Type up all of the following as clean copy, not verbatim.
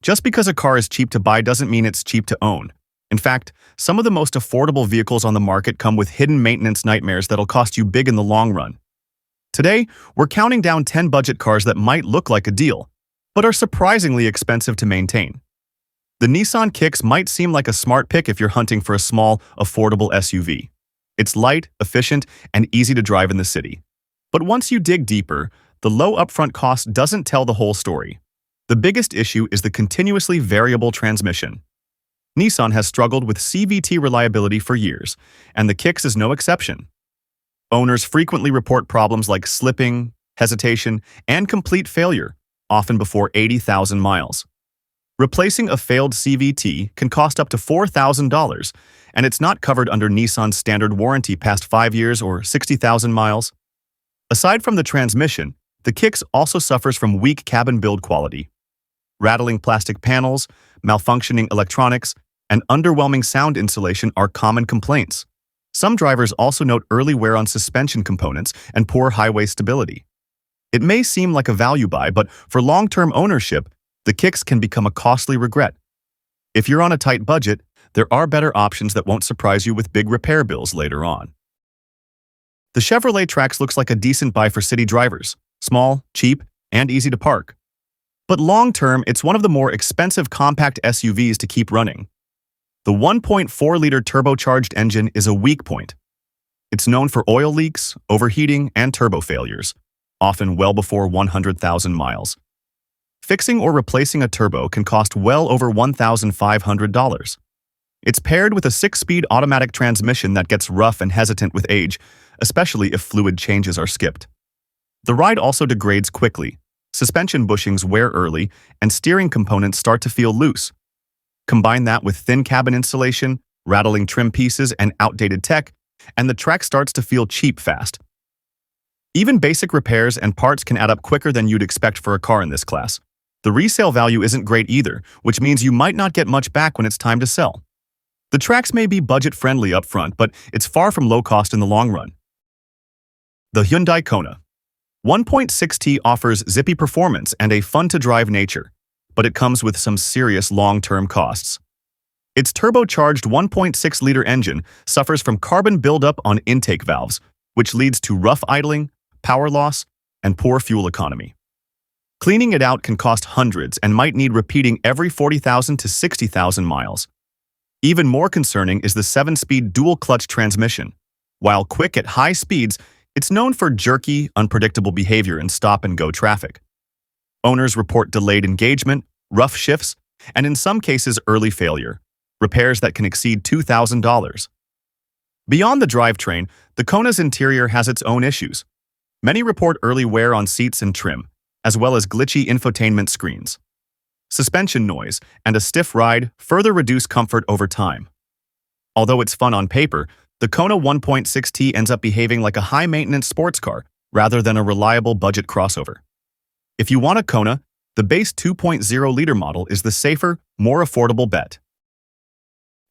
Just because a car is cheap to buy doesn't mean it's cheap to own. In fact, some of the most affordable vehicles on the market come with hidden maintenance nightmares that'll cost you big in the long run. Today, we're counting down 10 budget cars that might look like a deal, but are surprisingly expensive to maintain. The Nissan Kicks might seem like a smart pick if you're hunting for a small, affordable SUV. It's light, efficient, and easy to drive in the city. But once you dig deeper, the low upfront cost doesn't tell the whole story. The biggest issue is the continuously variable transmission. Nissan has struggled with CVT reliability for years, and the Kicks is no exception. Owners frequently report problems like slipping, hesitation, and complete failure, often before 80,000 miles. Replacing a failed CVT can cost up to $4,000, and it's not covered under Nissan's standard warranty past 5 years or 60,000 miles. Aside from the transmission, the Kicks also suffers from weak cabin build quality. Rattling plastic panels, malfunctioning electronics, and underwhelming sound insulation are common complaints. Some drivers also note early wear on suspension components and poor highway stability. It may seem like a value buy, but for long-term ownership, the Kicks can become a costly regret. If you're on a tight budget, there are better options that won't surprise you with big repair bills later on. The Chevrolet Trax looks like a decent buy for city drivers, small, cheap, and easy to park. But long-term, it's one of the more expensive compact SUVs to keep running. The 1.4-liter turbocharged engine is a weak point. It's known for oil leaks, overheating, and turbo failures, often well before 100,000 miles. Fixing or replacing a turbo can cost well over $1,500. It's paired with a 6-speed automatic transmission that gets rough and hesitant with age, especially if fluid changes are skipped. The ride also degrades quickly. Suspension bushings wear early, and steering components start to feel loose. Combine that with thin cabin insulation, rattling trim pieces, and outdated tech, and the Trax starts to feel cheap fast. Even basic repairs and parts can add up quicker than you'd expect for a car in this class. The resale value isn't great either, which means you might not get much back when it's time to sell. The Trax may be budget-friendly up front, but it's far from low cost in the long run. The Hyundai Kona 1.6T offers zippy performance and a fun-to-drive nature, but it comes with some serious long-term costs. Its turbocharged 1.6-liter engine suffers from carbon buildup on intake valves, which leads to rough idling, power loss, and poor fuel economy. Cleaning it out can cost hundreds and might need repeating every 40,000 to 60,000 miles. Even more concerning is the 7-speed dual-clutch transmission. While quick at high speeds, it's known for jerky, unpredictable behavior in stop-and-go traffic. Owners report delayed engagement, rough shifts, and in some cases early failure, repairs that can exceed $2,000. Beyond the drivetrain, the Kona's interior has its own issues. Many report early wear on seats and trim, as well as glitchy infotainment screens. Suspension noise and a stiff ride further reduce comfort over time. Although it's fun on paper, the Kona 1.6T ends up behaving like a high-maintenance sports car rather than a reliable budget crossover. If you want a Kona, the base 2.0-liter model is the safer, more affordable bet.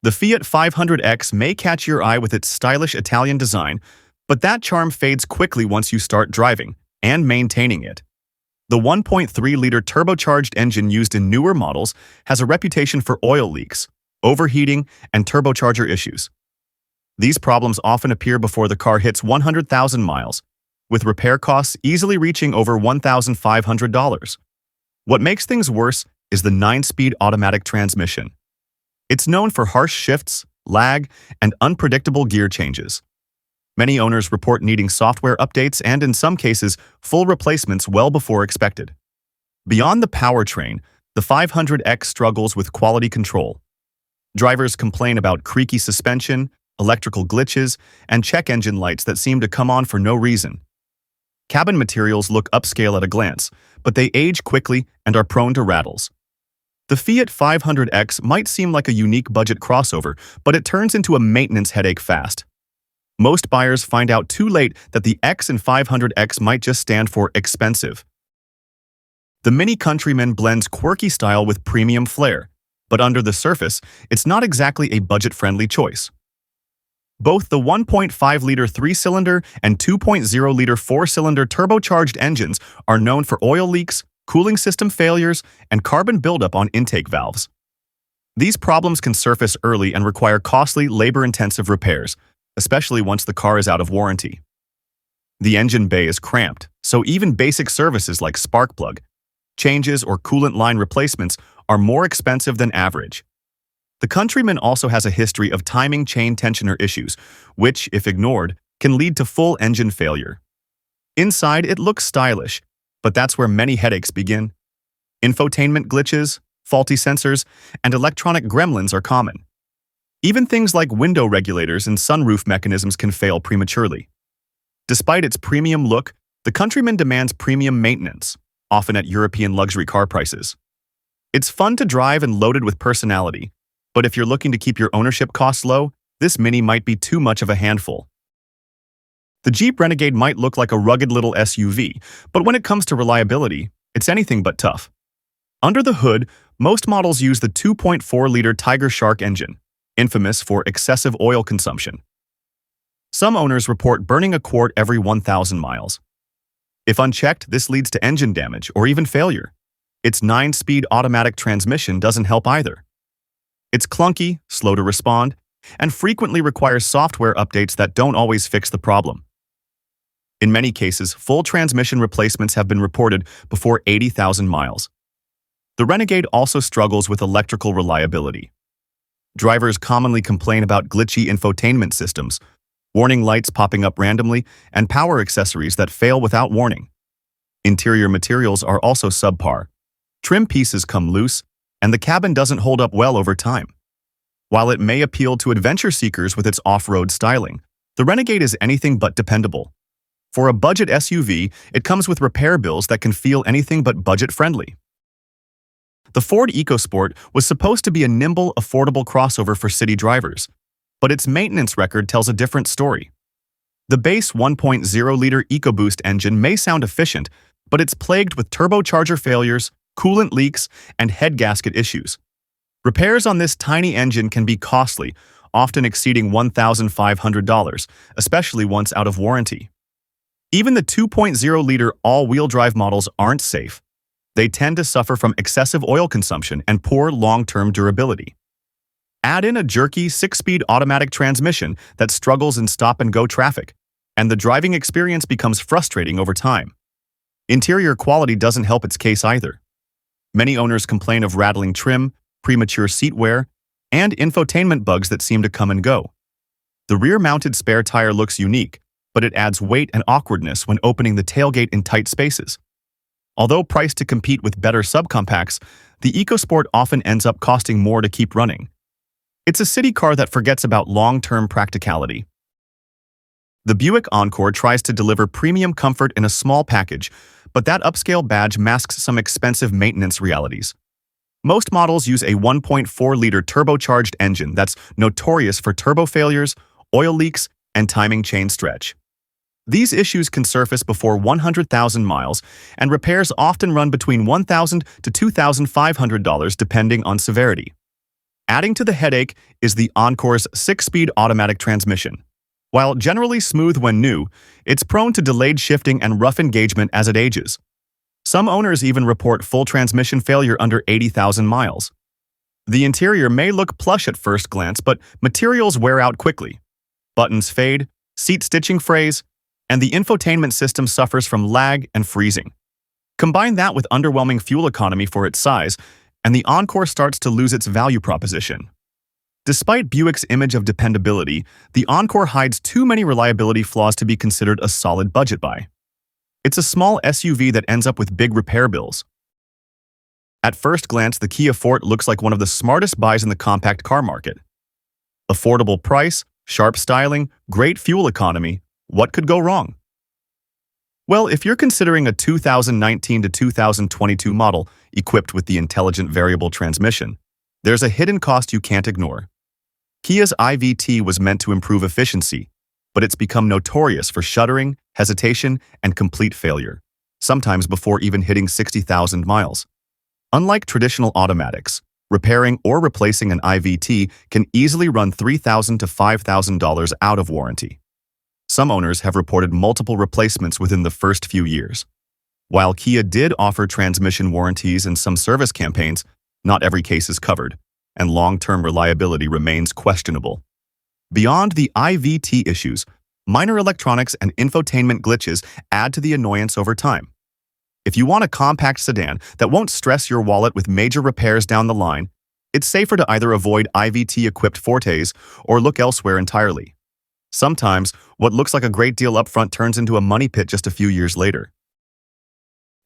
The Fiat 500X may catch your eye with its stylish Italian design, but that charm fades quickly once you start driving and maintaining it. The 1.3-liter turbocharged engine used in newer models has a reputation for oil leaks, overheating, and turbocharger issues. These problems often appear before the car hits 100,000 miles, with repair costs easily reaching over $1,500. What makes things worse is the 9-speed automatic transmission. It's known for harsh shifts, lag, and unpredictable gear changes. Many owners report needing software updates and, in some cases, full replacements well before expected. Beyond the powertrain, the 500X struggles with quality control. Drivers complain about creaky suspension, electrical glitches, and check engine lights that seem to come on for no reason. Cabin materials look upscale at a glance, but they age quickly and are prone to rattles. The Fiat 500X might seem like a unique budget crossover, but it turns into a maintenance headache fast. Most buyers find out too late that the X in 500X might just stand for expensive. The Mini Countryman blends quirky style with premium flair, but under the surface, it's not exactly a budget-friendly choice. Both the 1.5-liter 3-cylinder and 2.0-liter 4-cylinder turbocharged engines are known for oil leaks, cooling system failures, and carbon buildup on intake valves. These problems can surface early and require costly, labor-intensive repairs, especially once the car is out of warranty. The engine bay is cramped, so even basic services like spark plug changes or coolant line replacements are more expensive than average. The Countryman also has a history of timing chain tensioner issues, which, if ignored, can lead to full engine failure. Inside, it looks stylish, but that's where many headaches begin. Infotainment glitches, faulty sensors, and electronic gremlins are common. Even things like window regulators and sunroof mechanisms can fail prematurely. Despite its premium look, the Countryman demands premium maintenance, often at European luxury car prices. It's fun to drive and loaded with personality, but if you're looking to keep your ownership costs low, this Mini might be too much of a handful. The Jeep Renegade might look like a rugged little SUV, but when it comes to reliability, it's anything but tough. Under the hood, most models use the 2.4-liter Tiger Shark engine, infamous for excessive oil consumption. Some owners report burning a quart every 1,000 miles. If unchecked, this leads to engine damage or even failure. Its 9-speed automatic transmission doesn't help either. It's clunky, slow to respond, and frequently requires software updates that don't always fix the problem. In many cases, full transmission replacements have been reported before 80,000 miles. The Renegade also struggles with electrical reliability. Drivers commonly complain about glitchy infotainment systems, warning lights popping up randomly, and power accessories that fail without warning. Interior materials are also subpar. Trim pieces come loose, and the cabin doesn't hold up well over time. While it may appeal to adventure seekers with its off-road styling, the Renegade is anything but dependable. For a budget SUV, it comes with repair bills that can feel anything but budget-friendly. The Ford EcoSport was supposed to be a nimble, affordable crossover for city drivers, but its maintenance record tells a different story. The base 1.0-liter EcoBoost engine may sound efficient, but it's plagued with turbocharger failures, coolant leaks, and head gasket issues. Repairs on this tiny engine can be costly, often exceeding $1,500, especially once out of warranty. Even the 2.0-liter all-wheel drive models aren't safe. They tend to suffer from excessive oil consumption and poor long-term durability. Add in a jerky 6-speed automatic transmission that struggles in stop-and-go traffic, and the driving experience becomes frustrating over time. Interior quality doesn't help its case either. Many owners complain of rattling trim, premature seat wear, and infotainment bugs that seem to come and go. The rear-mounted spare tire looks unique, but it adds weight and awkwardness when opening the tailgate in tight spaces. Although priced to compete with better subcompacts, the EcoSport often ends up costing more to keep running. It's a city car that forgets about long-term practicality. The Buick Encore tries to deliver premium comfort in a small package, but that upscale badge masks some expensive maintenance realities. Most models use a 1.4-liter turbocharged engine that's notorious for turbo failures, oil leaks, and timing chain stretch. These issues can surface before 100,000 miles, and repairs often run between $1,000 to $2,500 depending on severity. Adding to the headache is the Encore's 6-speed automatic transmission. While generally smooth when new, it's prone to delayed shifting and rough engagement as it ages. Some owners even report full transmission failure under 80,000 miles. The interior may look plush at first glance, but materials wear out quickly. Buttons fade, seat stitching frays, and the infotainment system suffers from lag and freezing. Combine that with underwhelming fuel economy for its size, and the Encore starts to lose its value proposition. Despite Buick's image of dependability, the Encore hides too many reliability flaws to be considered a solid budget buy. It's a small SUV that ends up with big repair bills. At first glance, the Kia Forte looks like one of the smartest buys in the compact car market. Affordable price, sharp styling, great fuel economy. What could go wrong? Well, if you're considering a 2019 to 2022 model equipped with the intelligent variable transmission, there's a hidden cost you can't ignore. Kia's IVT was meant to improve efficiency, but it's become notorious for shuddering, hesitation, and complete failure, sometimes before even hitting 60,000 miles. Unlike traditional automatics, repairing or replacing an IVT can easily run $3,000 to $5,000 out of warranty. Some owners have reported multiple replacements within the first few years. While Kia did offer transmission warranties and some service campaigns, not every case is covered, and long-term reliability remains questionable. Beyond the IVT issues, minor electronics and infotainment glitches add to the annoyance over time. If you want a compact sedan that won't stress your wallet with major repairs down the line, it's safer to either avoid IVT-equipped Fortes or look elsewhere entirely. Sometimes, what looks like a great deal up front turns into a money pit just a few years later.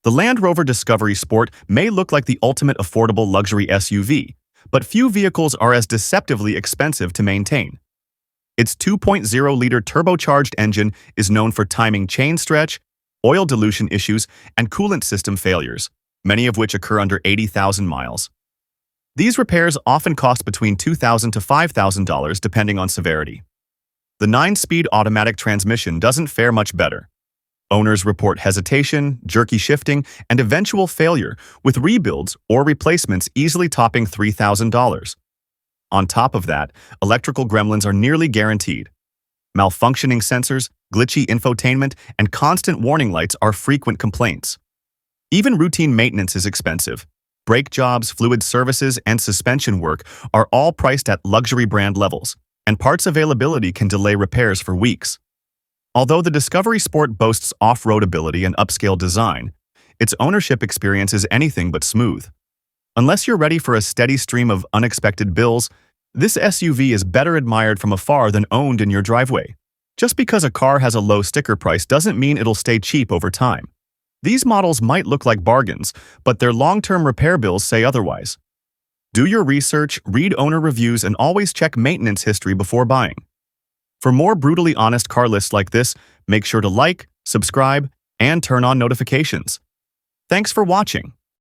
The Land Rover Discovery Sport may look like the ultimate affordable luxury SUV, but few vehicles are as deceptively expensive to maintain. Its 2.0-liter turbocharged engine is known for timing chain stretch, oil dilution issues, and coolant system failures, many of which occur under 80,000 miles. These repairs often cost between $2,000 to $5,000 depending on severity. The 9-speed automatic transmission doesn't fare much better. Owners report hesitation, jerky shifting, and eventual failure, with rebuilds or replacements easily topping $3,000. On top of that, electrical gremlins are nearly guaranteed. Malfunctioning sensors, glitchy infotainment, and constant warning lights are frequent complaints. Even routine maintenance is expensive. Brake jobs, fluid services, and suspension work are all priced at luxury brand levels, and parts availability can delay repairs for weeks. Although the Discovery Sport boasts off-road ability and upscale design, its ownership experience is anything but smooth. Unless you're ready for a steady stream of unexpected bills, this SUV is better admired from afar than owned in your driveway. Just because a car has a low sticker price doesn't mean it'll stay cheap over time. These models might look like bargains, but their long-term repair bills say otherwise. Do your research, read owner reviews, and always check maintenance history before buying. For more brutally honest car lists like this, make sure to like, subscribe, and turn on notifications. Thanks for watching.